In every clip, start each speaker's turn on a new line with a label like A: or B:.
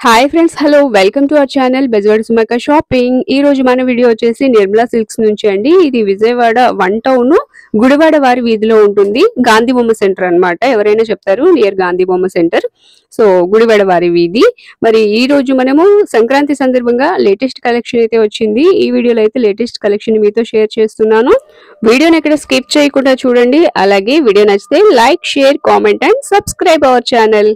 A: Hi friends, hello, welcome to our channel Bezawada Sumaka shopping. ఈ రోజు మన వీడియో వచ్చేసి నిర్మలా సిల్క్స్ నుంచి అండి. ఇది విజయవాడ 1 టౌన్ గుడివాడ వారి వీధిలో ఉంటుంది. గాంధీ బొమ్మ సెంటర్ అన్నమాట. ఎవరైనా చెప్తారు నియర్ గాంధీ బొమ్మ సెంటర్. సో గుడివాడ వారి వీధి. మరి ఈ రోజు మనము సంక్రాంతి సందర్భంగా లేటెస్ట్ కలెక్షన్ అయితే వచ్చింది. ఈ వీడియోలో అయితే లేటెస్ట్ కలెక్షన్ మీతో షేర్ చేస్తున్నాను. వీడియోని ఎక్కడ స్కిప్ చేయకుండా చూడండి. అలాగే వీడియో నచ్చితే like, share, comment and subscribe our channel.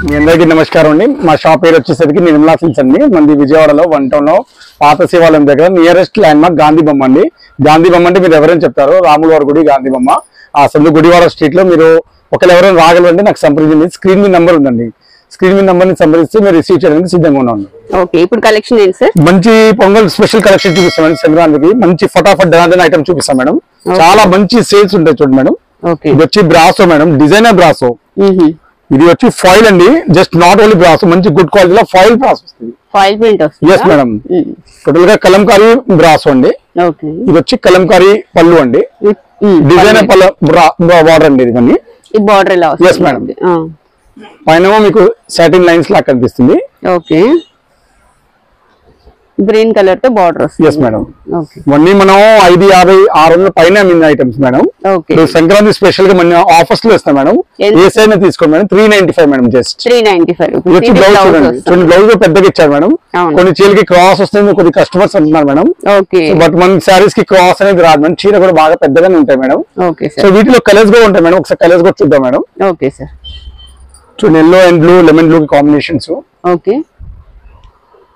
B: మీ అందరికీ నమస్కారం అండి. మా షాప్ పేరు వచ్చేసరికి నిర్మలా సిల్క్స్ అండి. మంది విజయవాడలో 1 టౌన్ లో పాత శివాలయం దగ్గర నియరెస్ట్ ల్యాండ్ మార్క్ గాంధీ బొమ్మ అండి. గాంధీ బొమ్మ అంటే మీరు ఎవరైనా చెప్తారు, రాముల వారి గుడి గాంధీ బొమ్మ. ఆ సందు గుడివాడ స్ట్రీట్ లో మీరు ఒకరు ఎవరైనా రాగలంటే నాకు సంప్రదించండి. స్క్రీన్ మీద నంబర్ ఉందండి. స్క్రీన్ మీద నంబర్ ని సంప్రదిస్తే మీరు రిసీవ్ చేయడానికి సిద్ధంగా ఉన్నాను.
A: ఓకే, ఇప్పుడు కలెక్షన్ ఏంటి సార్?
B: మంచి పొంగల్ స్పెషల్ కలెక్షన్ చూపిస్తామండి. సంక్రాంతికి మంచి ఫటాఫట్ డాన్ ఐటమ్ చూపిస్తాం మేడం. చాలా మంచి సేల్స్ ఉంటాయి చూడండి మేడం. ఇది వచ్చి బ్రాసో మేడం, డిజైనర్ బ్రాసో. ఇది వచ్చి ఫాయిల్ అండి. జస్ట్ నాట్ ఓన్లీ బ్రాస్, మంచి గుడ్ క్వాలిటీలో ఫాయిల్ బ్రాస్ వస్తుంది.
A: ఫాయిల్ ప్రింట్ వస్తుంది.
B: Yes madam. టోటల్ గా కలంకారీ బ్రాస్ అండి. ఇది వచ్చి కలంకారీ పళ్ళు అండి. డిజైనర్ పళ్ళు బార్డర్ అండి. ఇది
A: బార్డర్ ఎలా వస్తుంది?
B: Yes madam. పైన మీకు సాటిన్ లైన్స్ లాగా కనిపిస్తుంది.
A: ఓకే, గ్రీన్ కలర్ తో బార్డర్ వస్తుంది.
B: Yes madam. ఇవన్నీ మనం 550, 600 పైన అమ్మిన ఐటమ్స్ మేడం. సంక్రాంతి స్పెషల్ గా మన ఆఫర్స్ లో ఇస్తాం మేడం. ఏ సైజ్ తీసుకోండి మేడం. 395 మేడం. జస్ట్
A: 395.
B: బ్లౌజ్ చూడండి. బ్లౌజ్ పెద్దగా ఇచ్చారు మేడం. కొన్ని చీరకి క్రాస్ వస్తుంది, కొన్ని కస్టమర్స్ అంటున్నారు మేడం. బట్ మన శారీస్ కి క్రాస్ అనేది రాదు మేడం. చీర కూడా బాగా పెద్దగానే ఉంటాయి మేడం. సో వీటిలో కలర్స్ కూడా ఉంటాయి మేడం. ఒకసారి కలర్స్ కూడా చూద్దాం మేడం.
A: Okay sir.
B: చూడండి, yellow and blue, lemon blue combinations.
A: Okay,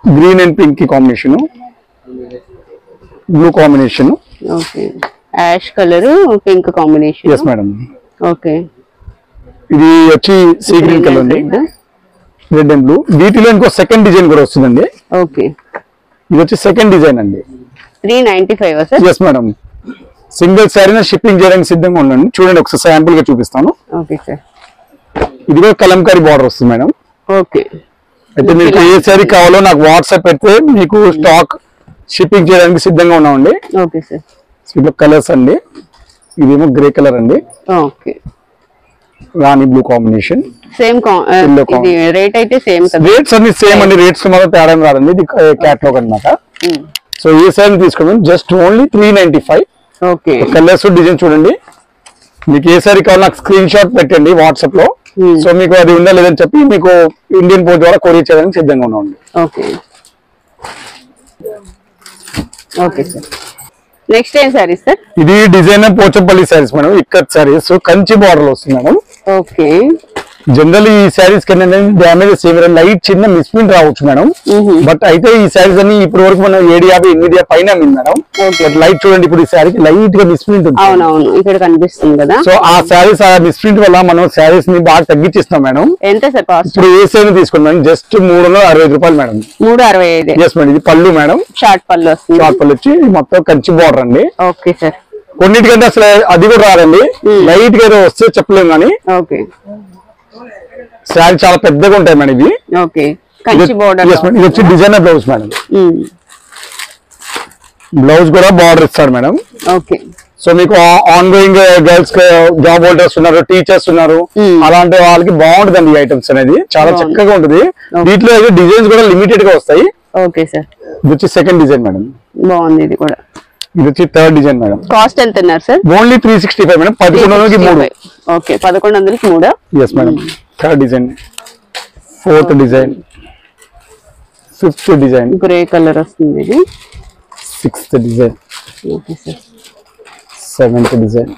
B: green and pink కి combination, blue combination.
A: Okay, ash colour pink combination.
B: Yes madam.
A: Okay,
B: ఇది వచ్చి సీ గ్రీన్ కలర్ అండి. Red and blue. వీటిలో ఇంకో second design కూడా వస్తుందండి.
A: Okay,
B: ఇది వచ్చి సెకండ్ డిజైన్ అండి.
A: 395 సార్?
B: Yes madam. సింగిల్ శారీని షిప్పింగ్ చేయడానికి సిద్ధంగా ఉండండి. చూడండి, ఒకసారి శాంపుల్ గా చూపిస్తాను.
A: Okay sir.
B: ఇది కూడా కలంకారీ బార్డర్ వస్తుంది మేడం.
A: ఓకే,
B: అయితే మీకు ఏ శారీ కావాలో నాకు వాట్సాప్ పెడితే మీకు స్టాక్ షిప్పింగ్ చేయడానికి సిద్ధంగా ఉన్నామండి.
A: Okay sir.
B: ఇట్లా కలర్స్ అండి. ఇదేమో గ్రే కలర్ అండి.
A: ఓకే,
B: రాణి బ్లూ కాంబినేషన్.
A: సేమ్ రేట్ అయితే సేమ్ కదా?
B: రేట్స్ అన్ని సేమ్ అండి. రేట్స్ మాత్రం తేడా రాదండి. ఇది క్యాటలాగ్ అన్నమాట. సో ఏ శారీ తీసుకోండి, just only 395.
A: Okay,
B: colours design చూడండి. మీకు ఏ శారీ కావాలో నాకు స్క్రీన్ షాట్ పెట్టండి వాట్సాప్ లో. సో మీకు అది ఉందా లేదని చెప్పి మీకు ఇండియన్ పోస్ట్ ద్వారా కొరియర్ చేయడానికి సిద్ధంగా ఉన్నాం.
A: Okay, okay sir. నెక్స్ట్ ఏం సారీస్ సార్?
B: ఇది డిజైనర్ పోచంపల్లి శారీస్ మేడం. ఇక్కడ శారీస్ కంచి బార్డర్ లో వస్తుంది మేడం.
A: ఓకే,
B: జనరల్ ఈ శారీస్ కి డ్యామేజెస్ ఏమి లైట్ చిన్న మిస్ప్రింట్ రావచ్చు మేడం. బట్ అయితే ఈ శారీస్ అన్ని ఇప్పటి వరకు మనం 750, 800 పైన అమ్మింది మేడం. లైట్ చూడండి, ఇప్పుడు ఈ శారీకి లైట్ గా మిస్ప్రింట్ ఉంది.
A: అవునవును, ఇక్కడ కనిపిస్తుంది కదా. సో
B: ఆ శారీస్ ఆ మిస్ప్రింట్ వల్ల మనం శారీస్ ని బాగా తగ్గించిస్తాం మేడం.
A: ఎంత సార్ కాస్ట్?
B: ఇప్పుడు ఏ శారీ తీసుకోండి మేడం, జస్ట్ 365 రూపాయలు మేడం.
A: 365.
B: Yes madam. ఇది పళ్ళు మేడం.
A: షార్ట్ పళ్ళు వస్తుంది.
B: షార్ట్ పళ్ళు వచ్చి మొత్తం కంచి బార్డర్ అండి.
A: Okay sir.
B: కొన్నిటికంటే అసలు అది కూడా రాదండి. లైట్ గా ఏదో వస్తే చెప్పలేము కానీ.
A: ఓకే,
B: శారీ చాలా పెద్దగా ఉంటాయి మేడం ఇవి.
A: Okay, Kanchi border.
B: ఇది వచ్చి డిజైనర్ బ్లౌజ్ మేడం. బ్లౌజ్ కూడా బార్డర్ ఇస్తాడు మేడం.
A: ఓకే,
B: సో మీకు on going girls job holders ఉన్నారు, టీచర్స్ ఉన్నారు, అలాంటి వాళ్ళకి బాగుంటుందండి ఈ ఐటమ్స్ అనేది. చాలా చక్కగా ఉంటుంది. వీటిలో అయితే డిజైన్స్ కూడా లిమిటెడ్ గా వస్తాయి.
A: Okay sir.
B: ఇది వచ్చి సెకండ్ డిజైన్ మేడం.
A: బాగుంది. ఇది కూడా.
B: ఇది వచ్చి థర్డ్ డిజైన్ మేడం.
A: కాస్ట్ ఎంత అన్నారు సార్?
B: Only 365 madam. 1100కి 3.
A: ఓకే, 1100కి 3.
B: Yes madam. Third design, fourth design, fifth design,
A: grey colour వస్తుంది. ఇది
B: sixth design.
A: Okay sir.
B: Seventh design.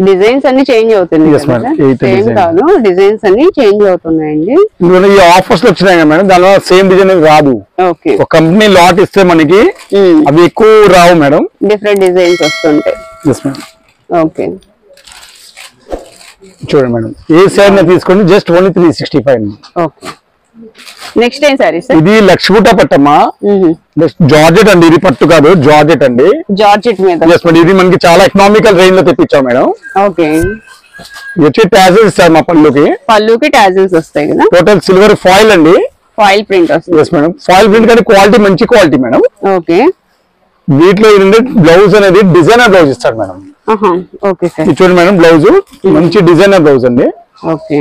A: Designs అన్ని చేంజ్ అవుతున్నాయి. సేమ్ కాదు, డిజైన్స్ అన్ని చేంజ్ అవుతున్నాయండి.
B: ఈ ఆఫర్స్ లో వచ్చినాయి కదా మేడం, దానివల్ల సేమ్ డిజైన్ రాదు.
A: ఓకే,
B: ఒక కంపెనీ లాట్ ఇస్తే మనకి అవి ఎక్కువ రావు మేడం.
A: డిఫరెంట్ డిజైన్స్ వస్తుంటాయి.
B: Yes madam.
A: ఓకే,
B: చూడండి మేడం, ఏ శారీ తీసుకోండి, జస్ట్ ఓన్లీ 365.
A: ఓకే, నెక్స్ట్ ఏం సారీ సార్?
B: ఇది లక్ష్మీట పట్టమ్మా. జార్జెట్ అండి. ఇది పట్టు కాదు, జార్జెట్ అండి.
A: జార్జెట్ మీద.
B: Yes madam. ఇది మనకి చాలా ఎకనామికల్ రేంజ్ లో తెప్పించాం మేడం.
A: ఓకే,
B: ఇది వచ్చి టాజిల్స్ ఇస్తారు మా
A: పళ్ళుకి టాజిల్స్ వస్తాయి కదా.
B: టోటల్ సిల్వర్ ఫాయిల్ అండి.
A: ఫాయిల్ ప్రింట్ వస్తుంది.
B: Yes madam. ఫాయిల్ ప్రింట్ కానీ క్వాలిటీ మంచి క్వాలిటీ మేడం.
A: ఓకే,
B: వీటిలో ఏంటంటే బ్లౌజ్ అనేది డిజైనర్ బ్లౌజ్ ఇస్తాడు మేడం.
A: Okay sir.
B: చూడండి మేడం, బ్లౌజ్ మంచి డిజైనర్ బ్లౌజ్ అండి.
A: ఓకే,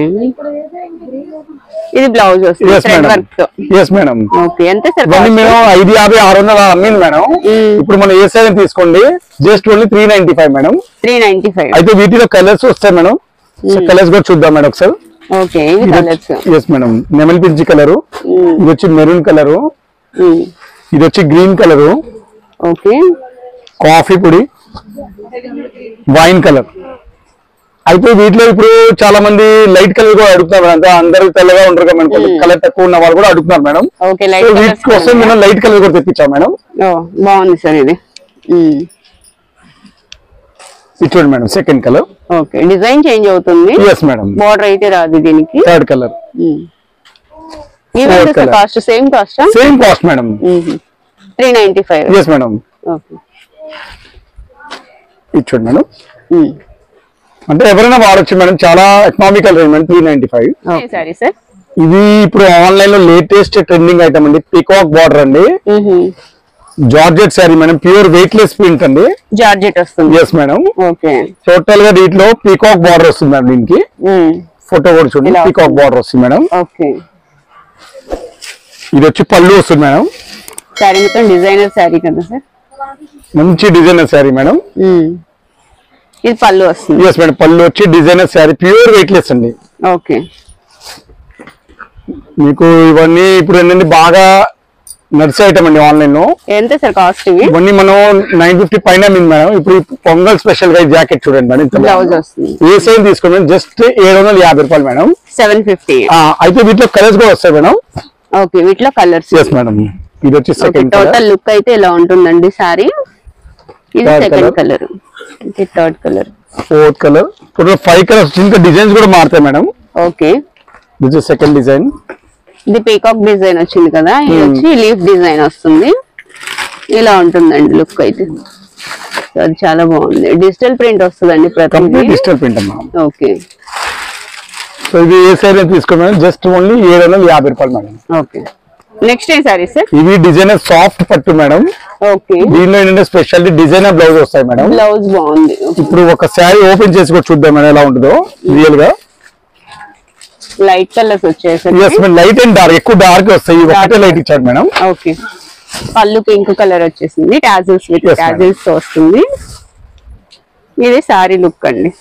A: ఇది బ్లౌజ్ వస్తుంది థ్రెడ్ వర్క్ తో.
B: Yes madam.
A: ఓకే, ఎంత సార్?
B: మేము 550 600 అమ్మింది మేడం. ఇప్పుడు మనం ఏ సైజ్ తీసుకోండి జస్ట్ ఓన్లీ 395 మేడం.
A: 395.
B: అయితే వీటిలో కలర్స్ వస్తాయి మేడం. కలర్స్ కూడా చూద్దాం మేడం ఒకసారి.
A: ఓకే, ఇవి కలర్స్.
B: Yes madam. నెమల్ పింఛి కలరు, ఇది వచ్చి మెరూన్ కలరు, ఇది వచ్చి గ్రీన్ కలరు,
A: ఓకే,
B: కాఫీ పొడి, వైన్ కలర్. అయితే వీటిలో ఇప్పుడు చాలా మంది లైట్ కలర్ కూడా అడుగుతున్నారు మేడం. అందరూ తెల్లగా ఉంటారు కదా మేడం, కలర్ తక్కువ ఉన్న వాళ్ళు కూడా అడుగుతున్నారు మేడం. వీటి కోసం మేము లైట్ కలర్ కూడా తెప్పించాం మేడం.
A: బాగుంది సార్ ఇది.
B: చూడండి madam, second colour.
A: Okay, design change అవుతుంది.
B: Yes madam.
A: బోర్డర్ అయితే రాదు దీనికి.
B: Third colour.
A: Cost same cost?
B: Same cost madam.
A: 395.
B: Yes madam.
A: Okay,
B: ఇది చూడండి మేడం. అంటే ఎవరైనా వాడచ్చు మేడం, చాలా economical range madam. 395.
A: Sorry sir.
B: ఇది ఇప్పుడు ఆన్లైన్ లో లేటెస్ట్ ట్రెండింగ్ ఐటమ్ అండి. పీకాక్ బార్డర్ అండి, georgette sari madam, pure wait less print అండి.
A: జార్జెట్ వస్తుంది.
B: Yes madam.
A: ఓకే,
B: టోటల్ గా దీంట్లో పీకాక్ బార్డర్ వస్తుంది మేడం. దీనికి ఫోటో కూడా చూడండి, పీకాక్ బార్డర్ వస్తుంది మేడం.
A: ఓకే,
B: ఇది వచ్చి పళ్ళు వస్తుంది మేడం.
A: శారీ మొత్తం డిజైనర్ శారీ కదా సార్?
B: మంచి డిజైనర్ శారీ మేడం.
A: ఇది పళ్ళు వస్తుంది.
B: Yes madam. పళ్ళు వచ్చి designer sari, pure weight less అండి.
A: ఓకే,
B: మీకు ఇవన్నీ ఇప్పుడు ఏంటంటే బాగా నడిచే ఐటమ్ అండి ఆన్లైన్ లో.
A: ఎంత సార్ కాస్ట్ ఇవి?
B: ఇవన్నీ మనం 950 పైన మేడం. ఇప్పుడు పొంగల్ స్పెషల్ గా జాకెట్ చూడండి మేడం.
A: బ్లౌజ్ వస్తుంది.
B: ఏ సైజ్ తీసుకోండి మేడం, జస్ట్ 750 రూపాయలు మేడం.
A: 750.
B: అయితే వీటిలో కలర్స్ కూడా వస్తాయి మేడం.
A: ఓకే, వీటిలో కలర్స్.
B: Yes madam. ఇది వచ్చి సెకండ్
A: టోటల్ లుక్ అయితే ఇలా ఉంటుందండి సారీ. ఇది సెకండ్ కలర్, ఇది third colour,
B: fourth colour. Total 5 colours. ఇంకా డిజైన్స్ కూడా మారుతాయి మేడం.
A: ఓకే,
B: ఇది సెకండ్ డిజైన్.
A: ఇది పీకాక్ డిజైన్ వచ్చింది కదా, ఇది వచ్చి లీఫ్ డిజైన్ వస్తుంది. ఇలా ఉంటుందండి లుక్ అయితే. అది చాలా బాగుంది. డిజిటల్ ప్రింట్ వస్తుందండి ప్రతి
B: డిజిటల్ ప్రింట్ అమ్మా.
A: ఓకే,
B: సో ఇది ఏ సైజ్ తీసుకోండి మేడం, జస్ట్ ఓన్లీ 750 రూపాయలు మేడం.
A: ఓకే, నెక్స్ట్ ఏ సారీ సార్?
B: ఇవి డిజైనర్ సాఫ్ట్ పట్టు మేడం.
A: ఓకే,
B: దీనిలో ఏంటంటే స్పెషాలిటీ డిజైనర్ బ్లౌజ్ వస్తాయి మేడం.
A: బ్లౌజ్ బాగుంది.
B: ఇప్పుడు ఒక శారీ ఓపెన్ చేసి కూడా చూద్దాం మేడం ఎలా ఉంటుందో. రియల్ గా
A: లైట్ కలర్స్ వచ్చేసరికి
B: లైట్ అండ్ డార్క్, ఎక్కువ డార్క్ వస్తాయి. ఒకటే లైట్ ఇచ్చాడు మేడం.
A: ఓకే, పళ్ళు పింక్ కలర్ వచ్చేసింది, టాజిల్స్ విత్ టాజిల్స్ వస్తుంది. ఇది సారీ లుక్ అండి.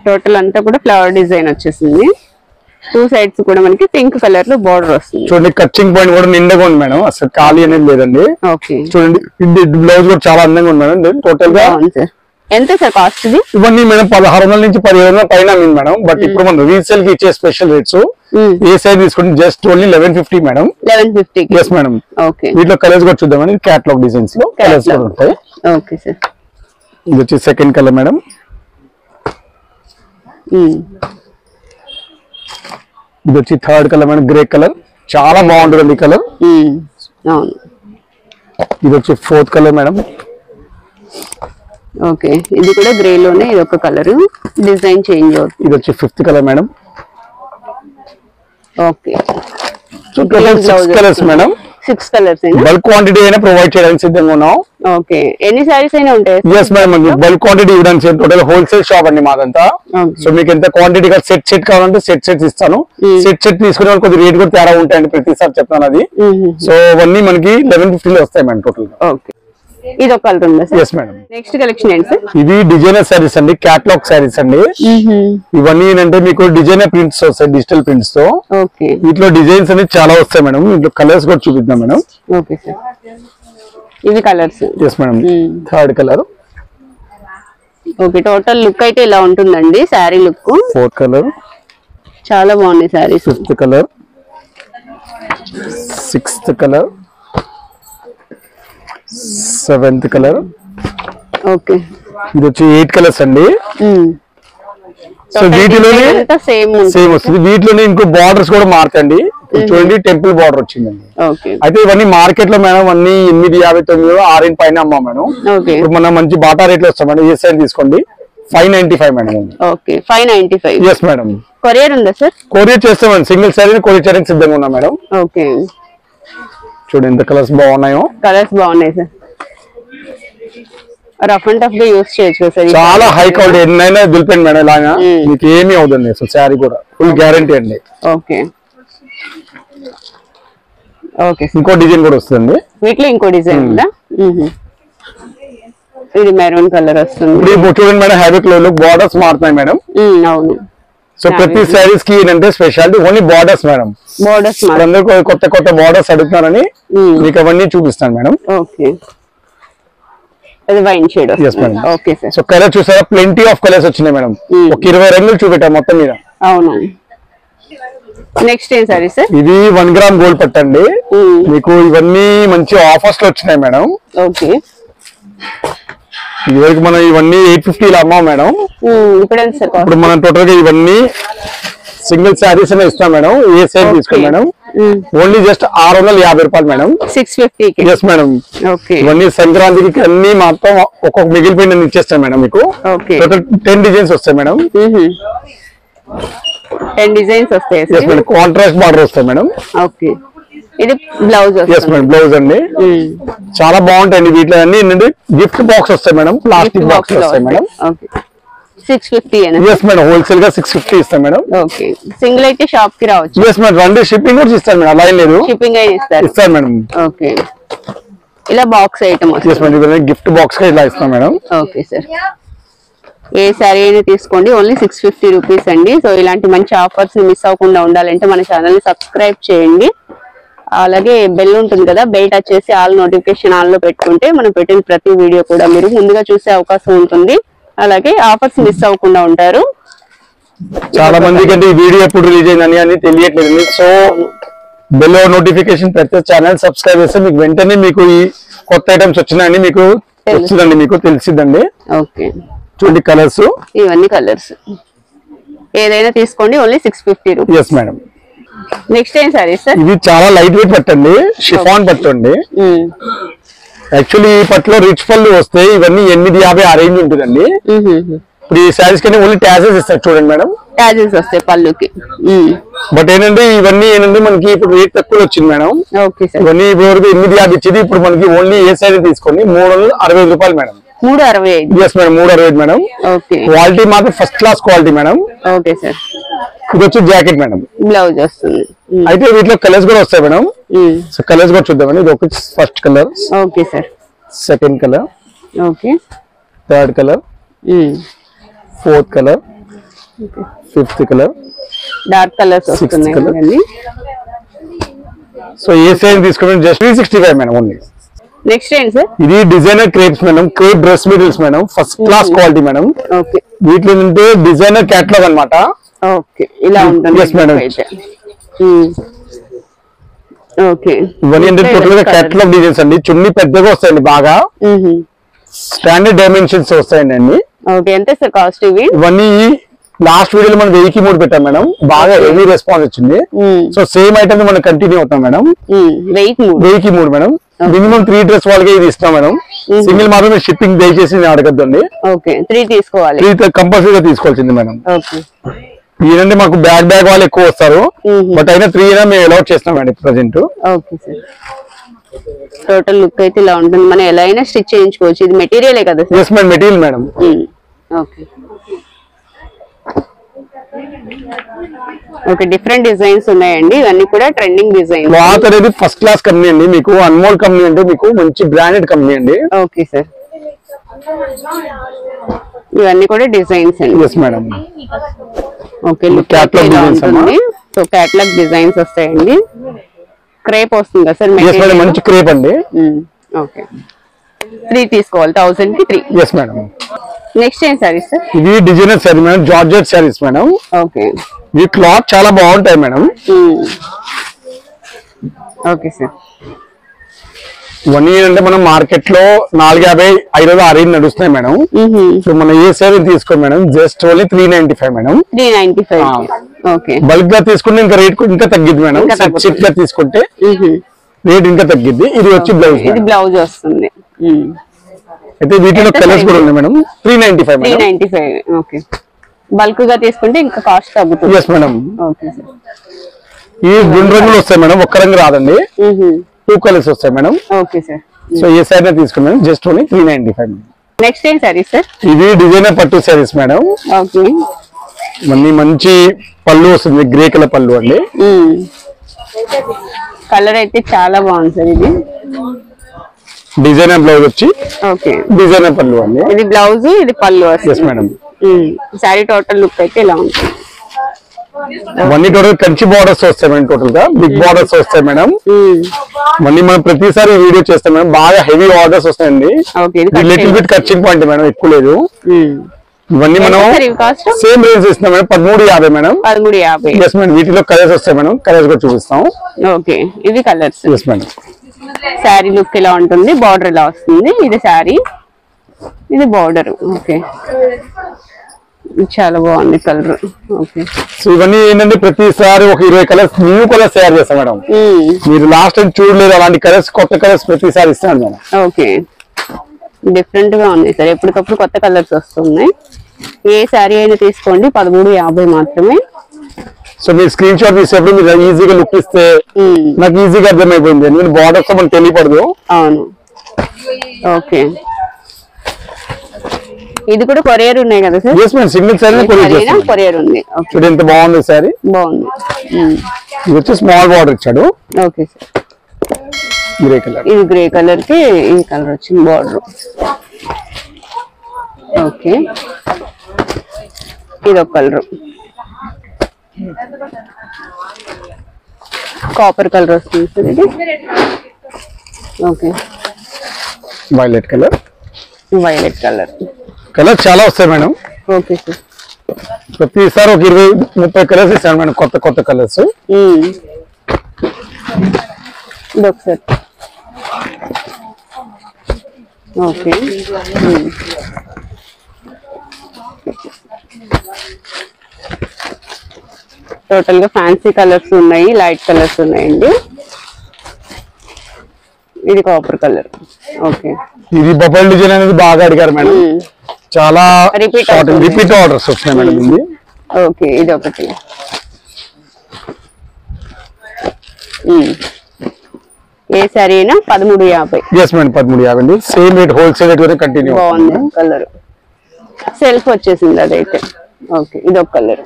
A: టోటల్ అంతా కూడా ఫ్లవర్ డిజైన్ వచ్చేసింది. 2 సైడ్స్ కూడా మనకి పింక్ కలర్ లో బోర్డర్ వస్తుంది.
B: చూడండి, కచ్చింగ్ పాయింట్ కూడా నిండగా ఉంది మేడం, అసలు ఖాళీ అనేది లేదండి.
A: ఓకే,
B: చూడండి, బ్లౌజ్ కూడా చాలా అందంగా ఉంది మేడం. టోటల్ గా
A: ఎంత సార్ కాస్ట్ ఇది?
B: ఇవన్నీ మేడం 1600 నుంచి 1700 పైన మేడం. బట్ ఇప్పుడు మనం రీసేల్ కి ఇచ్చే స్పెషల్ రేట్స్. ఏ సైజ్ తీసుకుంటే just only 1150 madam.
A: 1150.
B: Yes madam.
A: Okay,
B: వీటిలో కలర్స్ కూడా చూద్దామని. క్యాటలాగ్ డిజైన్స్ లో కలర్స్ కూడా ఉంటాయి.
A: Okay sir.
B: ఇది వచ్చి సెకండ్ కలర్ మేడం. ఇది వచ్చి third colour madam, grey colour. చాలా బాగుంటుంది ఈ కలర్.
A: అవును.
B: ఇది వచ్చి ఫోర్త్ కలర్ మేడం.
A: ఓకే, ఇది కూడా గ్రే లోనే ఇది ఒక కలర్, డిజైన్ చేంజ్ అవుతుంది.
B: ఇది వచ్చి fifth colour madam.
A: Okay,
B: 6 colours madam.
A: 6 colours.
B: Bulk quantity అయినా ప్రొవైడ్ చేయడానికి సిద్ధంగా ఉన్నాం.
A: ఓకే, ఎన్ని సారీస్ అయినా ఉంటాయి?
B: ఎస్ మేడం, బల్క్ క్వాంటిటీ ఇవ్వడానికి టోటల్ హోల్సేల్ షాప్ అండి మాదంతా. సో మీకు ఎంత క్వాంటిటీ సెట్ కావాలంటే సెట్ ఇస్తాను. సెట్ తీసుకునే వాళ్ళు కొద్దిగా రేట్ కూడా తేడా ఉంటాయండి, ప్రతిసారి చెప్తాను అది. సో అవన్నీ మనకి 1150 లో వస్తాయి మేడం టోటల్.
A: ఓకే, ఇది ఒక కలర్ ఉందా sir?
B: Yes madam.
A: Next collection ఏంటి సార్?
B: ఇది డిజైనర్ సారీస్ అండి, క్యాటలాగ్ సారీస్ అండి. ఇవన్నీ ఏంటంటే మీకు డిజైనర్ ప్రింట్స్ వస్తాయి, డిజిటల్ ప్రింట్స్ తో.
A: ఓకే,
B: వీటిలో డిజైన్స్ అనేది చాలా వస్తాయి మేడం. వీటిలో కలర్స్ కూడా చూపిద్దాం మేడం.
A: ఓకే సార్, ఇవి colours.
B: Yes madam. Third colour.
A: Okay, total look అయితే ఇలా ఉంటుందండి శారీ లుక్.
B: Fourth colour.
A: చాలా బాగుంది saris.
B: Fifth colour. Sixth colour. 7th colour.
A: Okay,
B: ఇది వచ్చి 8 కలర్స్ అండి. సో వీటిలోనే సేమ్ వస్తుంది. వీటిలోనే ఇంకో బార్డర్స్ కూడా మారుతాయండి. చూడండి, టెంపుల్ బార్డర్ వచ్చిందండి. అయితే ఇవన్నీ మార్కెట్ లో మేడం అన్ని 850 900 6 పైన అమ్మా మేడం. ఇప్పుడు మనం మంచి బాటా రేట్ లో వస్తాం మేడం. ఏ సైజ్ తీసుకోండి, 595 madam.
A: Okay, 595.
B: Yes madam.
A: Courier ఉందా సార్?
B: కొరియర్ చేస్తామండి. సింగిల్ సారీ కొరియర్ చేయడానికి సిద్ధంగా ఉన్నాం మేడం.
A: ఓకే,
B: చూడండి ఎంత కలర్స్ బాగున్నాయో.
A: కలర్స్ బాగున్నాయి సార్. రఫ్ అండ్ టఫ్ గా యూస్ చేయొచ్చు సార్.
B: చాలా హై క్వాలిటీ, ఎన్నైనా దులిపండి మేడం ఇలాగా, మీకు ఏమీ అవుతుంది అసలు. శారీ కూడా ఫుల్ గ్యారంటీ అండి.
A: Okay okay.
B: ఇంకో డిజైన్ కూడా వస్తుంది
A: వీటిలో, ఇంకో డిజైన్ ఉందా? ఇది మెరూన్ కలర్ వస్తుంది.
B: ఇప్పుడు చూడండి మేడం, హ్యాబిట్ లో బార్డర్స్ మారుతున్నాయి మేడం.
A: అవును.
B: సో ప్రతి శారీస్ కి ఏంటంటే speciality only borders madam.
A: Borders
B: అందరూ కొత్త కొత్త బార్డర్స్ అడుగుతున్నారని మీకు అవన్నీ చూపిస్తాను మేడం.
A: ఓకే. అది wine shade.
B: yes madam.
A: Okay sir.
B: So colour చూసారా, ప్లెంటీ ఆఫ్ కలర్స్ వచ్చినాయి మేడం. ఒక 20 రంగులు చూపెట్టాం మొత్తం మీద.
A: అవును. నెక్స్ట్ ఏం సారీ సార్?
B: ఇది 1 గ్రామ్ గోల్డ్ పట్టండి. మీకు ఇవన్నీ మంచి ఆఫర్స్ లో వచ్చినాయి మేడం.
A: ఓకే.
B: ఇదివరకు మనం ఇవన్నీ 850 లో అమ్మాం మేడం. ఇప్పుడు మనం టోటల్ గా ఇవన్నీ సింగిల్ శారీస్ అనే ఇస్తాం మేడం. ఏ సైజ్ తీసుకోండి మేడం, ఓన్లీ జస్ట్ 650 రూపాయలు మేడం.
A: 650.
B: Yes madam. ఇవన్నీ సంక్రాంతికి అన్ని మొత్తం ఒక్కొక్క మిగిలిపోయిన ఇచ్చేస్తాం మేడం మీకు. టోటల్ 10 డిజైన్స్ వస్తాయి మేడం.
A: 10 డిజైన్స్ వస్తాయి.
B: Yes madam. కాంట్రాస్ట్ బార్డర్ వస్తాయి మేడం.
A: ఓకే. ఇది బ్లౌజ్.
B: ఎస్ మేడం, బ్లౌజ్ అండి. చాలా బాగుంటాయండి. వీటిలో అన్ని ఏంటంటే గిఫ్ట్ బాక్స్ వస్తాయి మేడం, ప్లాస్టిక్ బాక్స్ వస్తాయి మేడం.
A: 650.
B: ఎస్ మేడం, హోల్సేల్ గా 650 ఇస్తాం మేడం.
A: ఓకే. సింగిల్ అయితే షాప్ కి రావచ్చు.
B: ఎస్ మేడం, రండి, షిప్పింగ్ కూడా ఇస్తాను మేడం, అలా ఏం లేదు.
A: షిప్పింగ్ అయితే
B: ఇస్తాను మేడం.
A: ఓకే. ఇలా బాక్స్ ఐటమ్ వస్తుంది.
B: ఎస్ మేడం, గిఫ్ట్ బాక్స్ గా ఇలా ఇస్తాం మేడం.
A: Okay sir. ఏ శారీ అయినా తీసుకోండి, ఓన్లీ 650 రూపీస్ అండి. సో ఇలాంటి మంచి ఆఫర్స్ మిస్ అవ్వకుండా ఉండాలంటే మన ఛానల్ ని సబ్స్క్రైబ్ చేయండి. అలాగే బెల్ ఉంటుంది కదా, బెల్ టచ్ చేసి ఆల్ నోటిఫికేషన్ ఆన్ లో పెట్టుకుంటే మనం పెట్టిన ప్రతి వీడియో కూడా మీరు ముందుగా చూసే అవకాశం ఉంటుంది. అలాగే ఆఫర్స్ మిస్ అవ్వకుండా ఉంటారు.
B: చాలా మందికి అంటే ఈ వీడియో ఎప్పుడు రిలీజ్ అయిందని అని తెలియట్లేదు. సో బెల్ నోటిఫికేషన్ ప్రతి ఛానల్ సబ్స్క్రైబ్ చేస్తే మీకు వెంటనే మీకు ఈ కొత్త ఐటమ్స్ వచ్చినాయని మీకు తెలుస్తుందండి, మీకు తెలిసిద్దండి.
A: ఓకే.
B: చూడండి కలర్స్,
A: ఇవన్నీ కలర్స్. ఏదైనా తీసుకోండి, only 650 rupees.
B: Yes madam.
A: Next ఏం సారీ సార్?
B: ఇది చాలా లైట్ వెయిట్ పట్టండి, షిఫాన్ పట్టండి. యాక్చువల్లీ ఈ పట్టులో రిచ్ పళ్ళు వస్తాయి. ఇవన్నీ 850 ఆ రేంజ్ ఉంటుందండి. ఇప్పుడు ఈ శారీస్ కన్నా ఓన్లీ ట్యాజెస్ ఇస్తారు చూడండి మేడం.
A: ట్యాజెస్ వస్తాయి పళ్ళుకి.
B: బట్ ఏంటంటే ఇవన్నీ ఏంటంటే మనకి ఇప్పుడు రేట్ తక్కువ వచ్చింది మేడం.
A: Okay sir.
B: ఇవన్నీ ఇప్పుడు 850 ఇచ్చేది ఇప్పుడు మనకి ఓన్లీ ఏ శారీ తీసుకోండి 365 రూపాయలు madam.
A: 365.
B: Yes madam, 365 madam.
A: Okay.
B: Quality మాత్రం first class quality madam.
A: Okay sir.
B: ఇది వచ్చి జాకెట్ మేడం,
A: బ్లౌజ్ వస్తుంది.
B: అయితే వీటిలో కలర్స్ కూడా వస్తాయి మేడం. సో కలర్స్ కూడా చూద్దామండి. ఇది ఒక first colour.
A: Okay sir.
B: Second colour.
A: Okay.
B: Third colour. Fourth colour. Fifth colour.
A: Dark colours వస్తున్నాయి.
B: సో ఏ సైజ్ తీసుకుంటే జస్ట్ 365 మేడం ఓన్లీ.
A: నెక్స్ట్ ఏంటి సార్?
B: ఇది designer crepes madam, crepe dress materials madam, first class quality madam.
A: Okay.
B: వీటిలో ఏంటంటే designer catalogue అన్నమాట.
A: Okay. ఇలా ఉంటుంది.
B: Yes madam.
A: ఓకే.
B: ఇవన్నీ ఏంటంటే టోటల్ గా క్యాటలాగ్ డిజైన్స్ అండి. చున్నీ పెద్దగా వస్తాయండి, బాగా స్టాండర్డ్ డైమెన్షన్స్ వస్తాయండి అన్ని.
A: ఓకే. ఎంత సార్ కాస్ట్ ఇవి?
B: ఇవన్నీ లాస్ట్ వీడియోలో మనం 1000కి 3 పెట్టాం మేడం, బాగా హెవీ రెస్పాన్స్ వచ్చింది. సో సేమ్ ఐటమ్ మనం కంటిన్యూ అవుతాం మేడం. 1000కి 3 మేడం. మినిమం 3 డ్రెస్ వాళ్ళకి ఇది ఇస్తాం మేడం. సింగిల్ మాత్రమే షిప్పింగ్ దయచేసి అడగద్దండి.
A: ఓకే. 3 తీసుకోవాలి.
B: 3 కంపల్సరీగా తీసుకోవాల్సింది మేడం.
A: ఓకే.
B: ఏంటంటే మాకు బ్యాగ్ వాళ్ళు ఎక్కువ వస్తారు, బట్ అయినా 3 అయినా మేము అలౌట్ చేస్తాం madam present.
A: Okay sir. Total look అయితే ఇలా ఉంటుంది. మనం ఎలా అయినా స్టిచ్ చేయించుకోవచ్చు. ఇది మెటీరియలే కదా sir?
B: Yes madam, material madam.
A: Okay. Okay. Different designs ఉన్నాయండి. ఇవన్నీ కూడా ట్రెండింగ్ డిజైన్.
B: క్లాత్ అనేది ఫస్ట్ క్లాస్ కంపెనీ అండి. మీకు అన్మోల్ కంపెనీ అంటే మీకు మంచి బ్రాండెడ్ కంపెనీ అండి.
A: Okay sir. ఇవన్నీ కూడా డిజైన్స్ అండి.
B: Yes madam.
A: ఓకే. క్యాటలాగ్ ఉంటుంది. సో క్యాటలాగ్ డిజైన్స్ వస్తాయండి. క్రేప్ వస్తుంది కదా సార్?
B: ఎస్ మేడం, మంచి క్రేప్ అండి.
A: ఓకే. 3 తీసుకోవాలి, 1000కి 3.
B: Yes madam.
A: నెక్స్ట్ ఏం సారీస్ సార్?
B: ఇది designer sorry madam, georgette saris madam.
A: Okay.
B: ఈ క్లాత్ చాలా బాగుంటాయి మేడం.
A: Okay sir.
B: ఇవన్నీ అంటే మనం మార్కెట్ లో 450, 500 ఆ రేంజ్ నడుస్తున్నాయి మేడం. సో మనం ఏ సారీ తీసుకో madam, just only 395 madam.
A: 395. Okay.
B: Bulk గా తీసుకుంటే ఇంకా రేట్ ఇంకా తగ్గిద్ది మేడం. సెట్ గా తీసుకుంటే రేట్ ఇంకా తగ్గిద్ది. ఇది వచ్చి బ్లౌజ్.
A: ఇది బ్లౌజ్ వస్తుంది.
B: అయితే వీటిలో కలర్స్ కూడా ఉన్నాయి మేడం. 395.
A: ఓకే. బల్క్ గా తీసుకుంటే ఇంకా కాస్ట్ తగ్గుతుంది.
B: Yes madam.
A: Okay sir.
B: ఈ 2 రంగులు వస్తాయి మేడం, ఒక్క రంగు రాదండి. 2 కలర్స్ వస్తాయి మేడం.
A: Okay sir.
B: సో ఏ సైడ్ తీసుకున్నాం జస్ట్ ఓన్లీ 395.
A: నెక్స్ట్ ఏం సారీ సార్?
B: ఇది డిజైనర్ పట్టు సారీస్ మేడం.
A: ఓకే.
B: మంచి పళ్ళు వస్తుంది, గ్రే కలర్ పళ్ళు అండి.
A: కలర్ అయితే చాలా బాగుంది సార్. ఇది
B: డిజైనర్ బ్లౌజ్ వచ్చి
A: ఓకే
B: డిజైనర్ పళ్ళు అండి.
A: ఇది బ్లౌజ్, ఇది పళ్ళు వస్తుంది
B: మేడం.
A: సారీ టోటల్ లుక్ అయితే ఇలా ఉంటుంది.
B: ఇవన్నీ టోటల్ కంచి బార్డర్స్ వస్తాయి మేడం. టోటల్ గా బిగ్ బార్డర్స్ వస్తాయి మేడం. ఇవన్నీ మనం ప్రతిసారి వీడియో చేస్తాం మేడం. బాగా హెవీ ఆర్డర్స్ వస్తాయండి. లిటిల్ బిట్ ఖర్చింగ్ పాయింట్ మేడం, ఎక్కువ లేదు. ఇవన్నీ మనం సేమ్ రేంజ్ ఇస్తున్నాం మేడం. 1350 మేడం.
A: 1350.
B: Yes madam. వీటిలో కలర్స్ వస్తాయి మేడం, కలర్స్ కూడా చూపిస్తాం.
A: ఓకే, ఇవి colours.
B: Yes madam.
A: Sari look ఇలా ఉంటుంది, బార్డర్ ఇలా వస్తుంది. ఇది శారీ, ఇది బార్డర్. ఓకే, చాలా బాగుంది కలర్. ఓకే,
B: సో ఇవన్నీ ఏంటంటే ప్రతిసారి ఒక 20 కలర్స్ న్యూ కలర్స్ తయారు చేస్తాం మేడం. మీరు లాస్ట్ టైం చూడలేదు అలాంటి కలర్స్, కొత్త కలర్స్ ప్రతిసారి ఇస్తాను మేడం.
A: ఓకే, డిఫరెంట్ గా ఉంది సార్. ఎప్పటికప్పుడు కొత్త కలర్స్ వస్తున్నాయి. ఏ శారీ అయినా తీసుకోండి, 1350 మాత్రమే.
B: సో మీరు స్క్రీన్ షాట్ తీసేప్పుడు మీరు ఈజీగా లుక్ ఇస్తే నాకు ఈజీగా అర్థమైపోయింది. నేను బార్డర్స్ మనకు తెలియపడదు.
A: అవును. ఓకే, ఇది కూడా కొరియర్ ఉన్నాయి కదా sir?
B: Yes madam. Single sari
A: courier ఉంది.
B: చూడు ఎంత బాగుంది సారీ.
A: బాగుంది.
B: ఇది వచ్చి స్మాల్ బార్డర్ ఇచ్చాడు.
A: Okay sir.
B: Grey colour.
A: ఇది గ్రే కలర్ కి ఈ కలర్ వచ్చింది బార్డర్. ఓకే, ఇది ఒక కలర్, కాపర్ కలర్ వస్తుంది సార్ ఇది. Okay,
B: violet colour.
A: Violet colour.
B: Colour చాలా వస్తాయి మేడం.
A: Okay sir.
B: ప్రతిసారి ఒక 20-30 కలర్స్ ఇస్తాను మేడం, కొత్త కొత్త కలర్స్.
A: ఇది ఒకసారి. ఓకే, టోటల్ గా ఫ్యాన్సీ కలర్స్ ఉన్నాయి, లైట్ కలర్స్ ఉన్నాయండి. ఇది కాపర్ కలర్. ఓకే,
B: ఇది బబల్ డిజైన్ అనేది బాగా అడిగారు మేడం. చాలా రిపీట్ ఆర్డర్స్ వచ్చినాయి మేడం ఇది.
A: ఓకే, ఇది ఒకటి. ఏ సారీ అయినా 1350.
B: Yes madam, 1350. Same rate, wholesale rate వరకు కంటిన్యూ.
A: బాగుంది కలర్, సెల్ఫ్ వచ్చేసింది అదైతే. ఓకే, ఇది ఒక కలర్.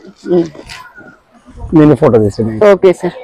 B: నేను ఫోటో తీసాను.
A: Okay sir.